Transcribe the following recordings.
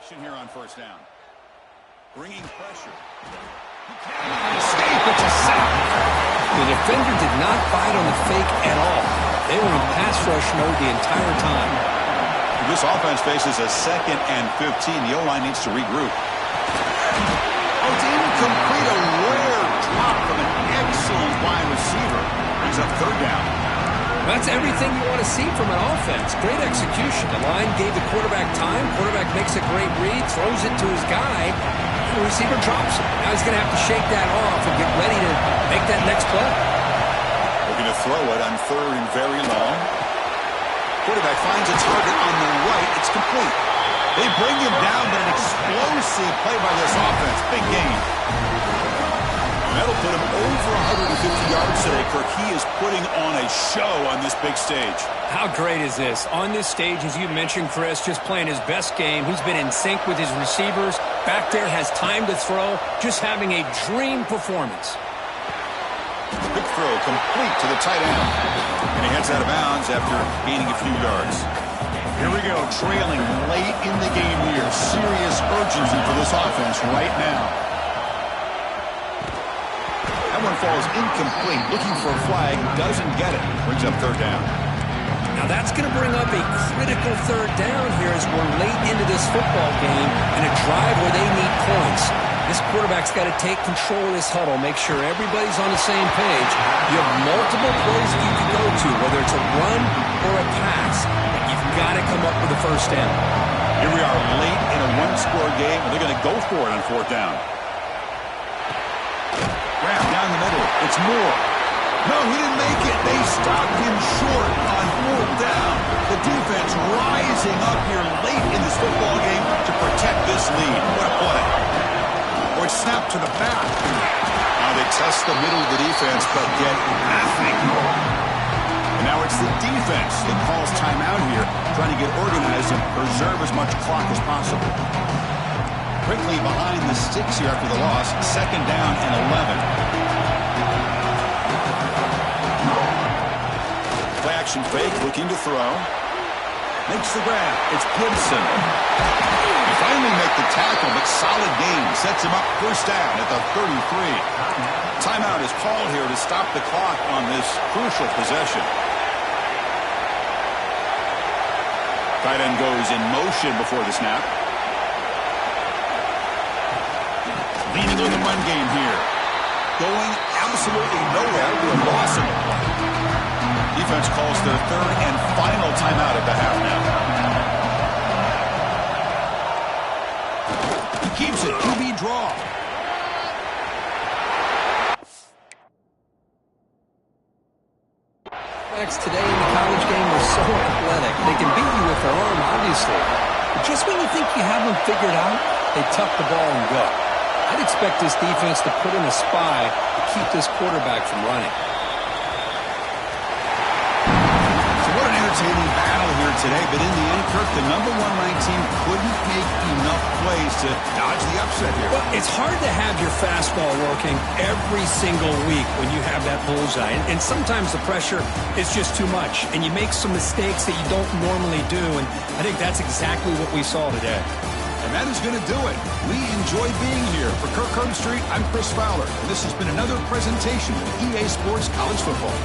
Action here on first down. Bringing pressure. He can't escape. It's a sack. The defender did not bite on the fake at all. They were in pass rush mode the entire time. This offense faces a 2nd and 15. The O-line needs to regroup. Oh, it's incomplete. A rare drop from an excellent wide receiver. Brings up 3rd down. That's everything you want to see from an offense. Great execution. The line gave the quarterback time. Quarterback makes a great read, throws it to his guy. The receiver drops it. Now he's going to have to shake that off and get ready to make that next play. Looking to throw it on 3rd and very long. Quarterback finds a target on the right. It's complete. They bring him down, but an explosive play by this offense. Big game. That'll put him over 150 yards today, Kirk. He is putting on a show on this big stage. How great is this? On this stage, as you mentioned, Chris, just playing his best game. He's been in sync with his receivers. Back there, has time to throw. Just having a dream performance. Quick throw, complete to the tight end. And he heads out of bounds after gaining a few yards. Here we go, trailing late in the game here. Serious urgency for this offense right now. That one falls incomplete. Looking for a flag, doesn't get it. Brings up 3rd down. Now that's going to bring up a critical 3rd down here as we're late into this football game and a drive where they need points. This quarterback's got to take control of this huddle, make sure everybody's on the same page. You have multiple plays that you can go to, whether it's a run or a pass. But you've got to come up with a 1st down. Here we are late in a 1-score game, and they're going to go for it on 4th down. Grab down the middle. It's Moore. No, he didn't make it. They stopped him short on 4th down. The defense rising up here late in this football game to protect this lead. What a play. Or it's snapped to the back. Now they test the middle of the defense, but get nothing. And now it's the defense that calls timeout here, trying to get organized and preserve as much clock as possible. Quickly behind the sticks here after the loss. 2nd down and 11. Play action fake, looking to throw. Makes the grab. It's Gibson. They finally make the tackle, but solid game. Sets him up 1st down at the 33. Timeout is called here to stop the clock on this crucial possession. Tight end goes in motion before the snap. Leaning on the run game here. Going absolutely nowhere with a loss of the play. Defense calls their 3rd and final timeout at the half now. He keeps it. QB draw. Backs today in the college game are so athletic. They can beat you with their arm, obviously. But just when you think you have them figured out, they tuck the ball and go. I'd expect this defense to put in a spy to keep this quarterback from running. So what an entertaining battle here today. But in the end, Kirk, the #1 ranked team couldn't make enough plays to dodge the upset here. Well, it's hard to have your fastball working every single week when you have that bullseye. And sometimes the pressure is just too much. And you make some mistakes that you don't normally do. And I think that's exactly what we saw today. And that is going to do it. We enjoy being here. For Kirk Herbstreit, I'm Chris Fowler. And this has been another presentation of EA Sports College Football.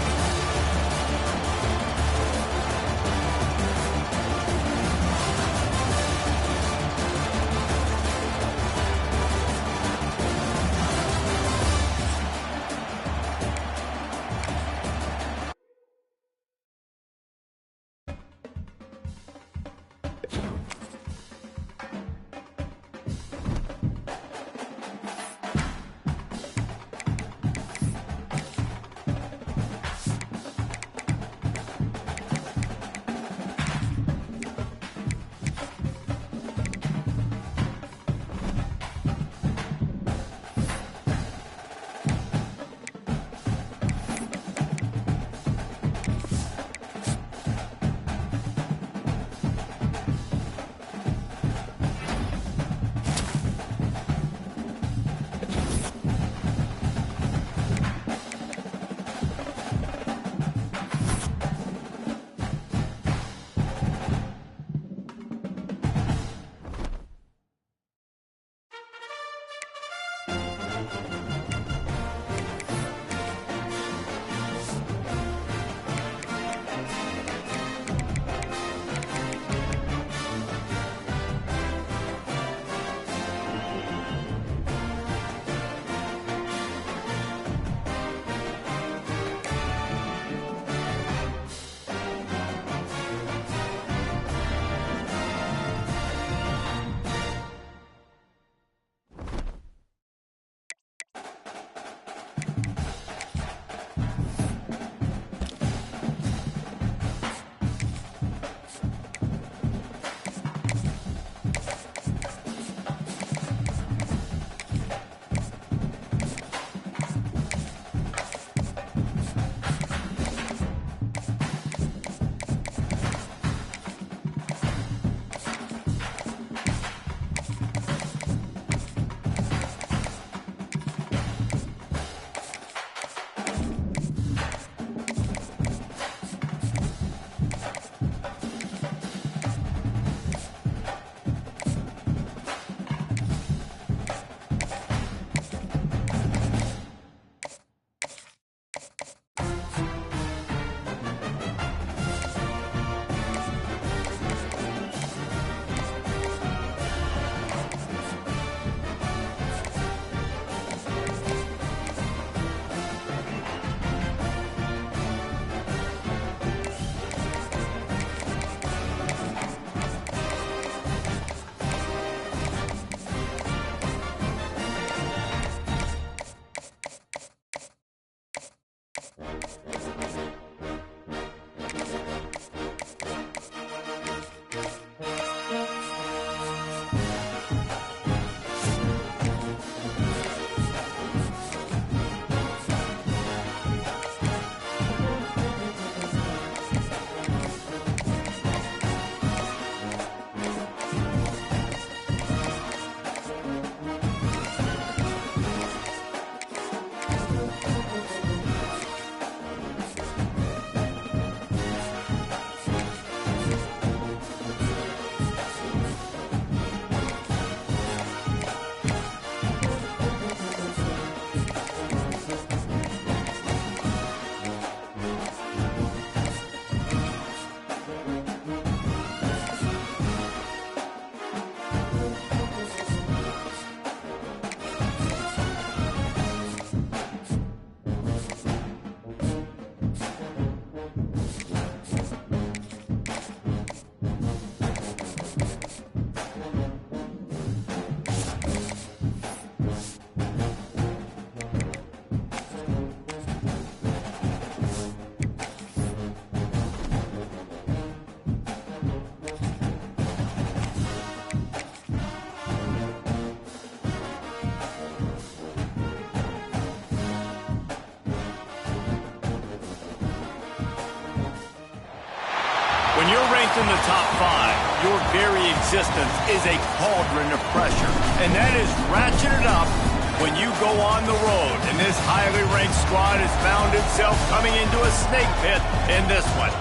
When you're ranked in the top 5, your very existence is a cauldron of pressure. And that is ratcheted up when you go on the road. And this highly ranked squad has found itself coming into a snake pit in this one.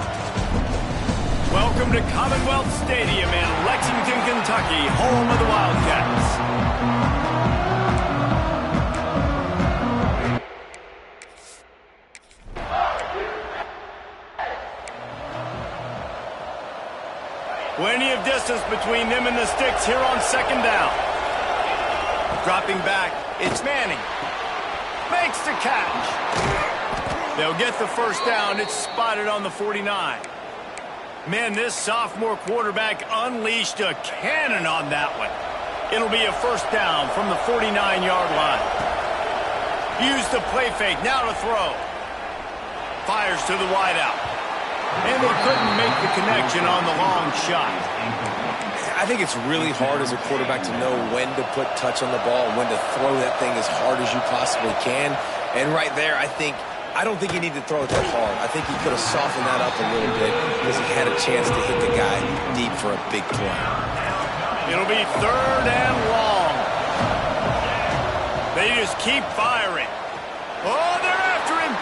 Welcome to Commonwealth Stadium in Lexington, Kentucky, home of the Wildcats. Plenty of distance between them and the sticks here on second down. Dropping back, it's Manning. Makes the catch. They'll get the first down. It's spotted on the 49. Man, this sophomore quarterback unleashed a cannon on that one. It'll be a first down from the 49-yard line. Use the play fake, now to throw. Fires to the wideout. And they couldn't make the connection on the long shot. I think it's really hard as a quarterback to know when to put touch on the ball and when to throw that thing as hard as you possibly can. And right there, I don't think he needed to throw it that hard. I think he could have softened that up a little bit because he had a chance to hit the guy deep for a big play. It'll be third and long. They just keep firing. Oh, they're after him.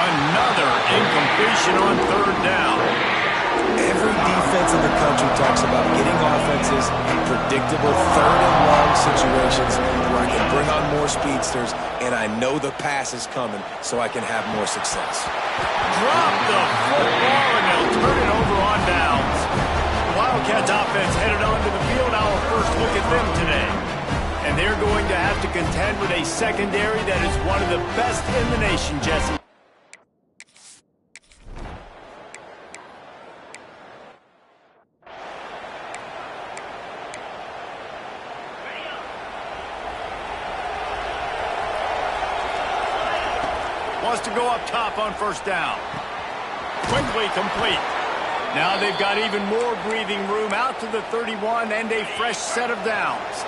Another incompletion on third down. Every defense in the country talks about getting offenses in predictable third-and-long situations where I can bring on more speedsters, and I know the pass is coming, so I can have more success. Drop the football, and they'll turn it over on downs. Wildcats offense headed onto the field. Our first look at them today. And they're going to have to contend with a secondary that is one of the best in the nation, Jesse. Wants to go up top on first down. Quickly complete. Now they've got even more breathing room out to the 31 and a fresh set of downs.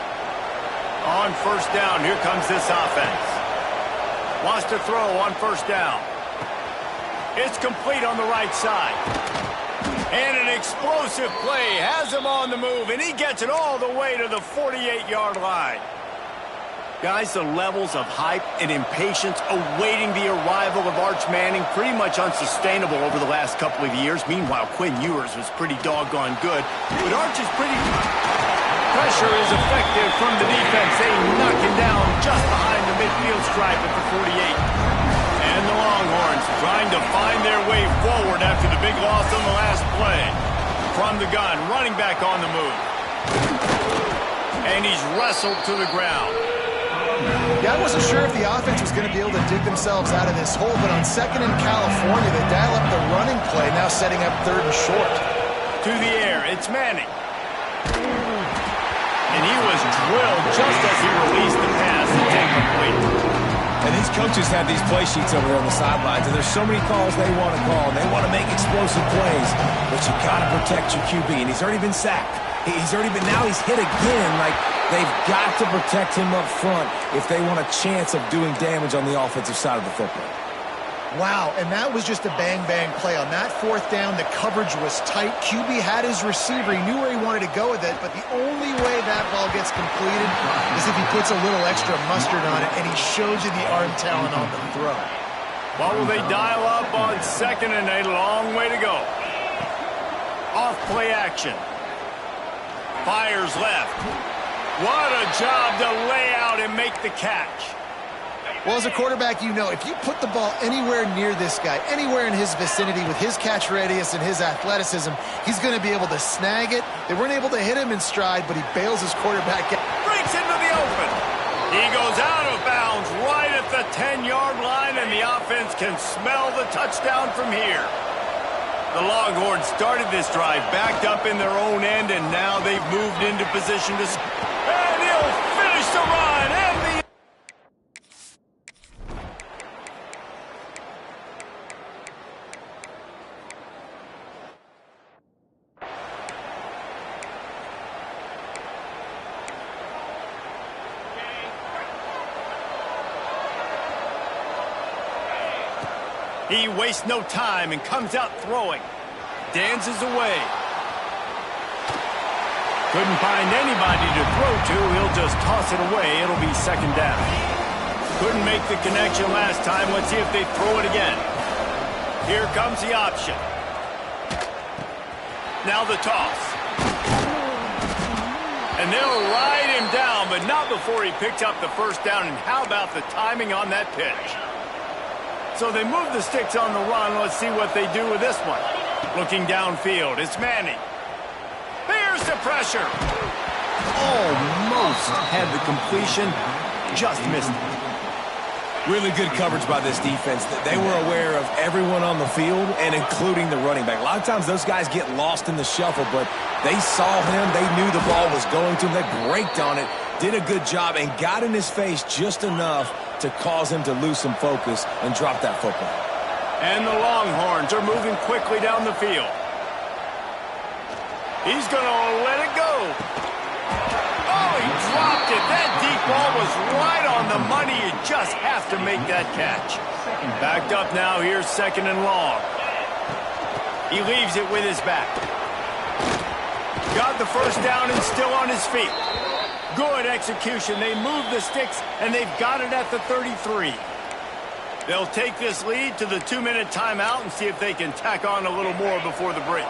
On first down, here comes this offense. Wants to throw on first down. It's complete on the right side. And an explosive play has him on the move, and he gets it all the way to the 48-yard line. Guys, the levels of hype and impatience awaiting the arrival of Arch Manning pretty much unsustainable over the last couple of years. Meanwhile, Quinn Ewers was pretty doggone good. But Arch is pretty... Pressure is effective from the defense. They knock him down just behind the midfield stripe at the 48. And the Longhorns trying to find their way forward after the big loss on the last play. From the gun, running back on the move. And he's wrestled to the ground. Yeah, I wasn't sure if the offense was going to be able to dig themselves out of this hole, but on second in California, they dial up the running play, now setting up third and short. To the air, it's Manning. And he was drilled just as he released the pass. It's incomplete. And these coaches have these play sheets over there on the sidelines, and there's so many calls they want to call. They want to make explosive plays, but you got to protect your QB, and he's already been sacked. Now he's hit again. Like, they've got to protect him up front if they want a chance of doing damage on the offensive side of the football. Wow, and that was just a bang-bang play. On that fourth down, the coverage was tight. QB had his receiver. He knew where he wanted to go with it, but the only way that ball gets completed is if he puts a little extra mustard on it, and he shows you the arm talent on the throw. What will they dial up on second and a long way to go? Off play action. Fires left. What a job to lay out and make the catch. Well, as a quarterback, you know, if you put the ball anywhere near this guy, anywhere in his vicinity with his catch radius and his athleticism, he's going to be able to snag it. They weren't able to hit him in stride, but he bails his quarterback out. Breaks into the open. He goes out of bounds right at the 10-yard line, and the offense can smell the touchdown from here. The Longhorns started this drive backed up in their own end, and now they've moved into position to... And he'll finish the run, and the... He wastes no time and comes out throwing. Dances away. Couldn't find anybody to throw to. He'll just toss it away. It'll be second down. Couldn't make the connection last time. Let's see if they throw it again. Here comes the option. Now the toss. And they'll ride him down, but not before he picks up the first down. And how about the timing on that pitch? So they move the sticks on the run. Let's see what they do with this one. Looking downfield, it's Manning. There's the pressure. Almost had the completion, just missed it. Really good coverage by this defense. They were aware of everyone on the field, and including the running back. A lot of times those guys get lost in the shuffle, but they saw him. They knew the ball was going to him. They braked on it, did a good job, and got in his face just enough to cause him to lose some focus and drop that football. And the Longhorns are moving quickly down the field. He's going to let it go. Oh, he dropped it. That deep ball was right on the money. You just have to make that catch. Backed up now. Here's second and long. He leaves it with his back. Got the first down and still on his feet. Good execution. They move the sticks, and they've got it at the 33. They'll take this lead to the 2-minute timeout and see if they can tack on a little more before the break.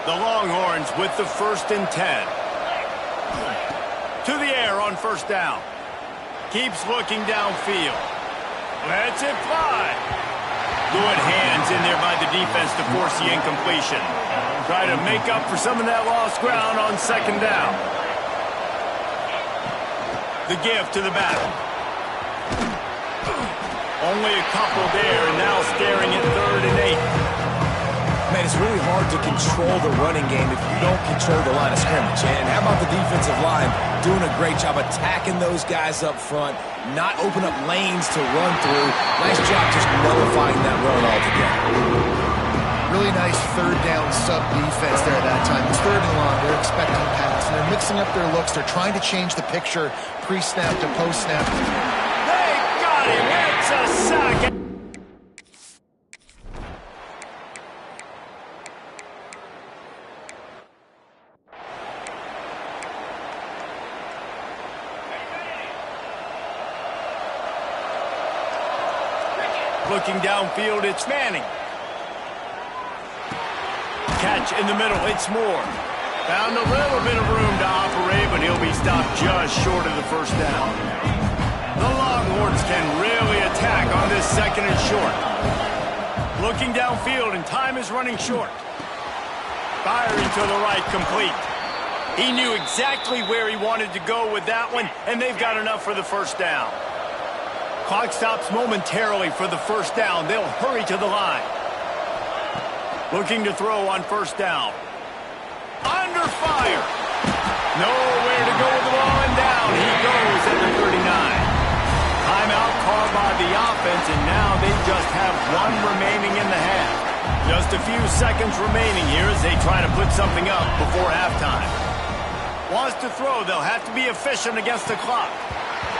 The Longhorns with the 1st and 10. To the air on 1st down. Keeps looking downfield. Lets it fly. Good hands in there by the defense to force the incompletion. Try to make up for some of that lost ground on 2nd down. The give to the back. Only a couple there, and now staring at 3rd and 8. Man, it's really hard to control the running game if you don't control the line of scrimmage. And how about the defensive line doing a great job attacking those guys up front, not open up lanes to run through. Nice job just nullifying that run altogether. Really nice 3rd down sub defense there at that time. It's 3rd and long. They're expecting pass, and they're mixing up their looks. They're trying to change the picture pre-snap to post-snap. They got him. It's a sack. Looking downfield, it's Manning. Catch in the middle, it's Moore. Found a little bit of room to operate, but he'll be stopped just short of the 1st down. The Longhorns can really attack on this 2nd and short. Looking downfield, and time is running short. Firing to the right, complete. He knew exactly where he wanted to go with that one, and they've got enough for the 1st down. Clock stops momentarily for the 1st down. They'll hurry to the line. Looking to throw on 1st down. Under fire. Nowhere to go with the ball, and down he goes at the 39. Timeout called by the offense, and now they just have 1 remaining in the half. Just a few seconds remaining here as they try to put something up before halftime. Wants to throw. They'll have to be efficient against the clock.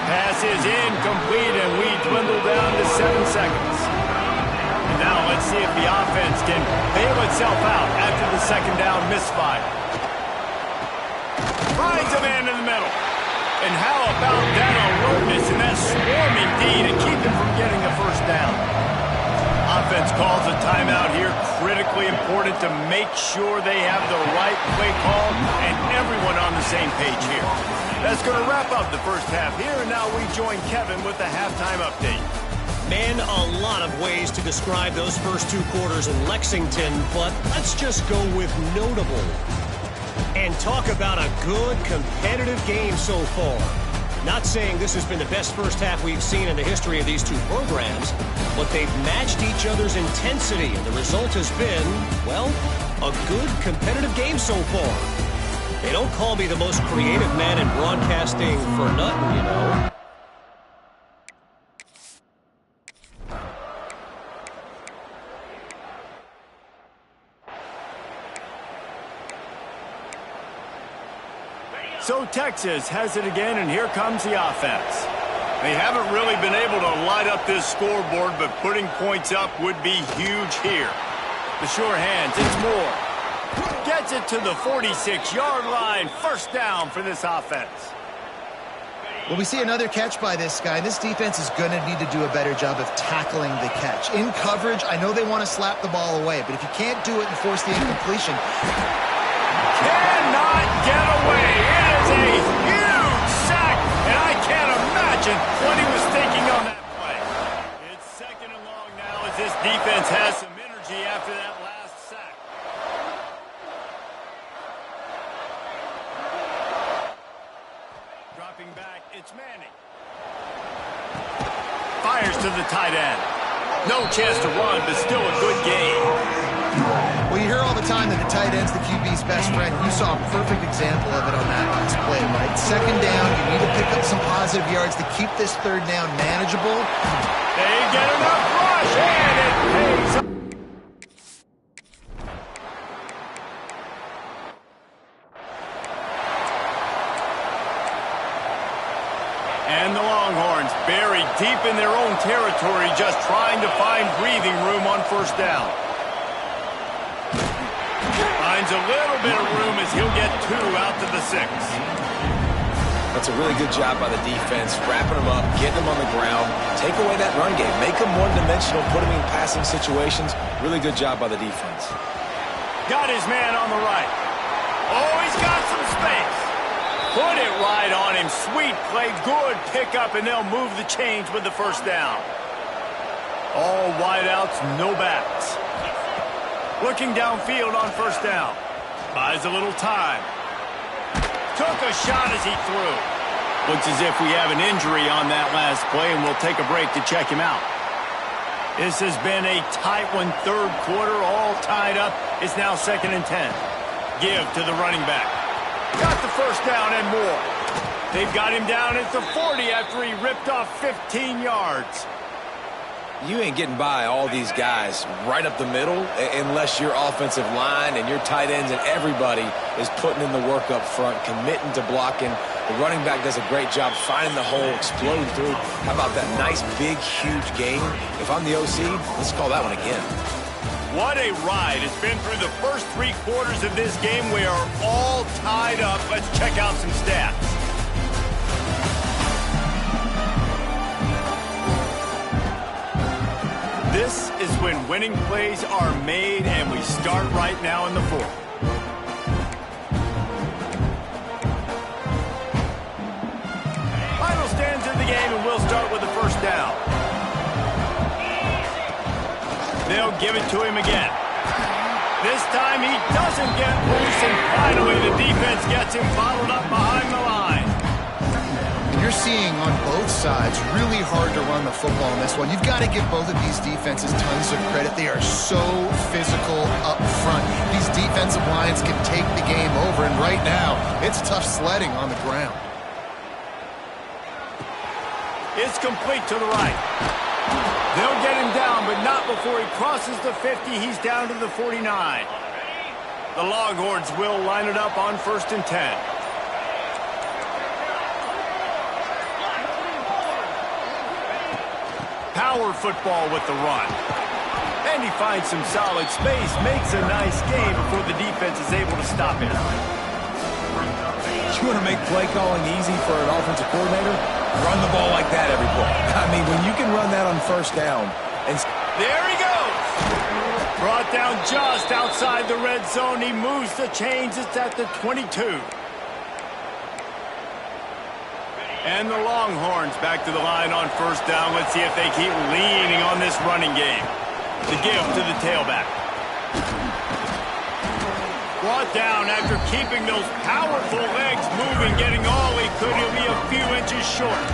Pass is incomplete, and we dwindle down to 7 seconds. And now let's see if the offense can bail itself out after the 2nd down misfire. Finds a man in the middle. And how about that alertness and that swarming D to keep him from getting the 1st down? Offense calls a timeout here. Critically important to make sure they have the right play call and everyone on the same page here. That's going to wrap up the 1st half here, and now we join Kevin with the halftime update. Man, a lot of ways to describe those first 2 quarters in Lexington, but let's just go with notable. And talk about a good, competitive game so far. Not saying this has been the best first half we've seen in the history of these 2 programs, but they've matched each other's intensity, and the result has been, well, a good, competitive game so far. They don't call me the most creative man in broadcasting for nothing, you know. So Texas has it again, and here comes the offense. They haven't really been able to light up this scoreboard, but putting points up would be huge here. The sure hands, it's Moore. Gets it to the 46-yard line. 1st down for this offense. Well, we see another catch by this guy. This defense is going to need to do a better job of tackling the catch. In coverage, I know they want to slap the ball away, but if you can't do it and force the incompletion... Cannot get away. It is a huge sack, and I can't imagine what he was thinking on that play. It's 2nd and long now as this defense has some energy after that last sack. Dropping back, it's Manning. Fires to the tight end. No chance to run, but still a good game. Well, you hear all the time that the tight end's the QB's best friend. You saw a perfect example of it on that last play, right? 2nd down, you need to pick up some positive yards to keep this 3rd down manageable. They get enough rush, and it pays up. And the Longhorns buried deep in their own territory, just trying to find breathing room on 1st down. Finds a little bit of room as he'll get 2 out to the 6. That's a really good job by the defense, wrapping them up, getting them on the ground, take away that run game, make them one-dimensional, put them in passing situations. Really good job by the defense. Got his man on the right. Oh, he's got some space. Put it right on him. Sweet play. Good pickup, and they'll move the chains with the first down. All wideouts, no backs. Looking downfield on first down. Buys a little time. Took a shot as he threw. Looks as if we have an injury on that last play, and we'll take a break to check him out. This has been a tight one, third quarter, all tied up. It's now 2nd and 10. Give to the running back. Got the first down and more. They've got him down at the 40 after he ripped off 15 yards. You ain't getting by all these guys right up the middle unless your offensive line and your tight ends and everybody is putting in the work up front, committing to blocking. The running back does a great job finding the hole, exploding through. How about that nice, big, huge gain? If I'm the OC, let's call that one again. What a ride. It's been through the first 3 quarters of this game. We are all tied up. Let's check out some stats. This is when winning plays are made, and we start right now in the 4th. Final stands in the game, and we'll start with the first down. They'll give it to him again. This time he doesn't get loose, and finally the defense gets him bottled up behind the line. You're seeing on both sides really hard to run the football in this one. You've got to give both of these defenses tons of credit. They are so physical up front. These defensive lines can take the game over, and right now it's tough sledding on the ground. It's complete to the right. They'll get him down, but not before he crosses the 50. He's down to the 49. The Longhorns will line it up on 1st and 10. Power football with the run. And he finds some solid space, makes a nice gain before the defense is able to stop him. You want to make play calling easy for an offensive coordinator? Run the ball like that every play. I mean, when you can run that on first down. And there he goes. Brought down just outside the red zone. He moves the chains. It's at the 22. And the Longhorns back to the line on first down. Let's see if they keep leaning on this running game. The give to the tailback. Brought down after keeping those powerful legs moving, getting all he could. He'll be a few inches short.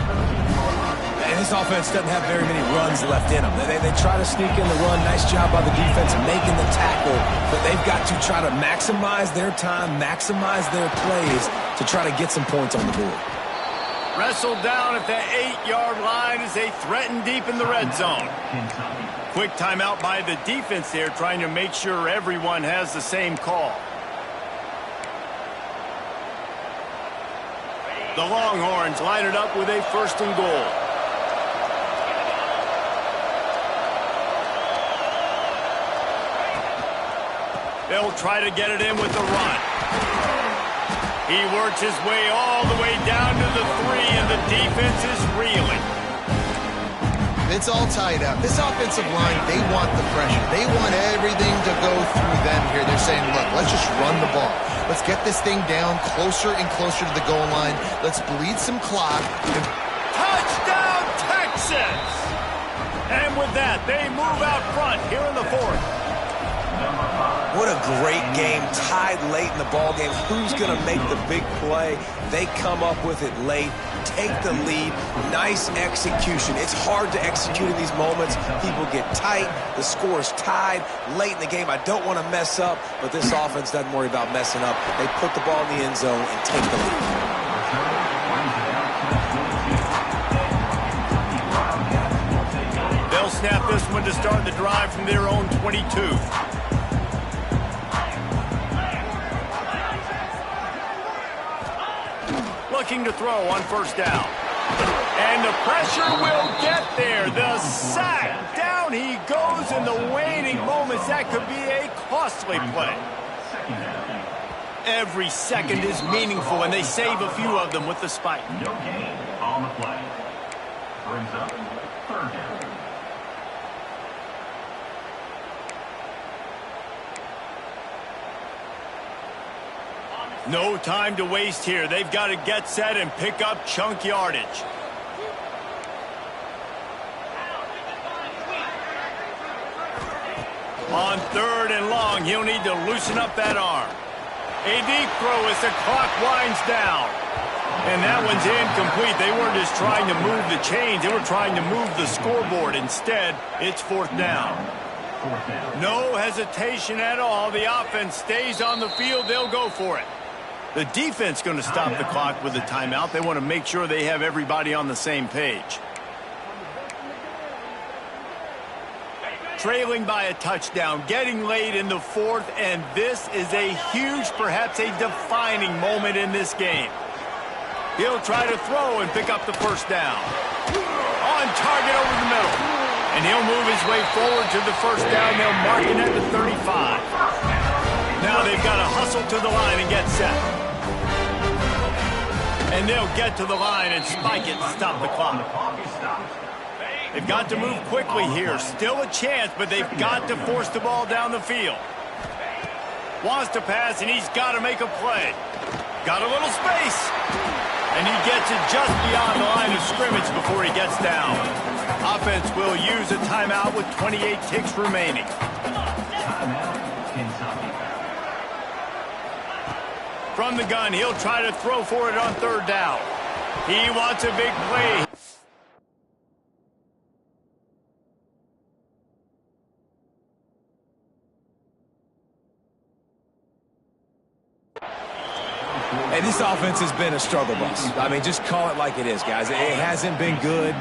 And this offense doesn't have very many runs left in them. They try to sneak in the run. Nice job by the defense making the tackle. But they've got to try to maximize their time, maximize their plays to try to get some points on the board. Wrestled down at the 8-yard line as they threaten deep in the red zone. Quick timeout by the defense there, trying to make sure everyone has the same call. The Longhorns line it up with a 1st and goal. They'll try to get it in with the run. He works his way all the way down to the 3, and the defense is reeling. It's all tied up. This offensive line, they want the pressure. They want everything to go through them here. They're saying, look, let's just run the ball. Let's get this thing down closer and closer to the goal line. Let's bleed some clock. Touchdown, Texas! And with that, they move out front here in the 4th. What a great game, tied late in the ball game. Who's going to make the big play? They come up with it late, take the lead. Nice execution. It's hard to execute in these moments. People get tight. The score is tied late in the game. I don't want to mess up, but this offense doesn't worry about messing up. They put the ball in the end zone and take the lead. They'll snap this one to start the drive from their own 22. Looking to throw on first down. And the pressure will get there. The sack. Down he goes in the waning moments. That could be a costly play. Every second is meaningful, and they save a few of them with the spike. No gain on the play. Brings up 3rd down. No time to waste here. They've got to get set and pick up chunk yardage. On 3rd and long, he'll need to loosen up that arm. A deep throw as the clock winds down. And that one's incomplete. They weren't just trying to move the chains. They were trying to move the scoreboard. Instead, it's 4th down. No hesitation at all. The offense stays on the field. They'll go for it. The defense going to stop the clock with a timeout. They want to make sure they have everybody on the same page. Trailing by a touchdown, getting late in the 4th, and this is a huge, perhaps a defining moment in this game. He'll try to throw and pick up the 1st down. On target over the middle. And he'll move his way forward to the 1st down. They'll mark it at the 35. Now they've got to hustle to the line and get set. And they'll get to the line and spike it and stop the clock. They've got to move quickly here. Still a chance, but they've got to force the ball down the field. Wants to pass, and he's got to make a play. Got a little space. And he gets it just beyond the line of scrimmage before he gets down. Offense will use a timeout with 28 ticks remaining. From the gun, he'll try to throw for it on 3rd down. He wants a big play. Hey, this offense has been a struggle bus. I mean, just call it like it is, guys. It hasn't been good,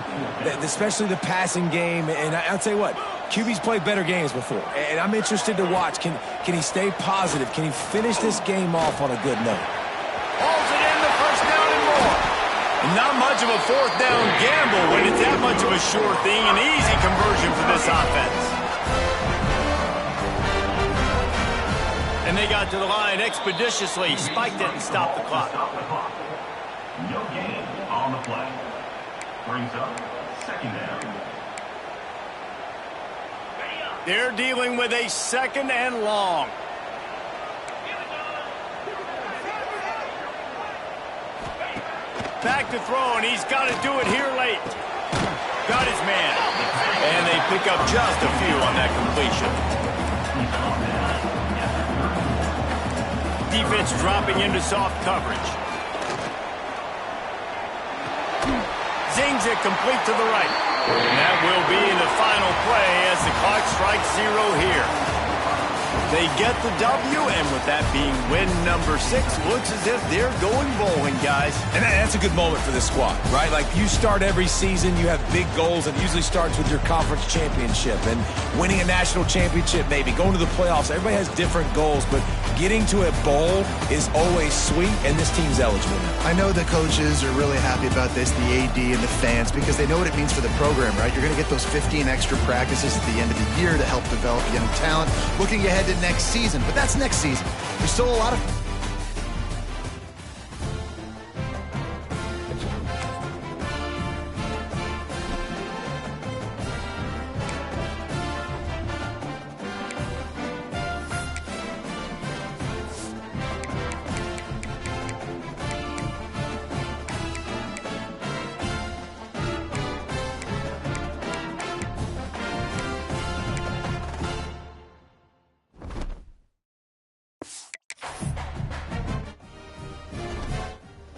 especially the passing game. And I'll tell you what, QB's played better games before. And I'm interested to watch. Can he stay positive? Can he finish this game off on a good note? Hauls it in, the 1st down and more. And not much of a 4th down gamble when it's that much of a sure thing. An easy conversion for this offense. And they got to the line expeditiously, spiked it and stopped the clock. No gain on the play. Brings up 2nd down. They're dealing with a 2nd and long. Back to throw, and he's got to do it here late. Got his man. And they pick up just a few on that completion. Defense dropping into soft coverage. Zings it complete to the right. And that will be the final play as the clock strikes 0 here. They get the W, and with that being win number 6, looks as if they're going bowling, guys. And that's a good moment for this squad, right? Like, you start every season, you have big goals. It usually starts with your conference championship and winning a national championship, maybe going to the playoffs. Everybody has different goals, but getting to a bowl is always sweet, and this team's eligible now. I know the coaches are really happy about this, the AD and the fans, because they know what it means for the program, right? You're going to get those 15 extra practices at the end of the year to help develop young talent, looking ahead to next season. But that's next season. There's still a lot of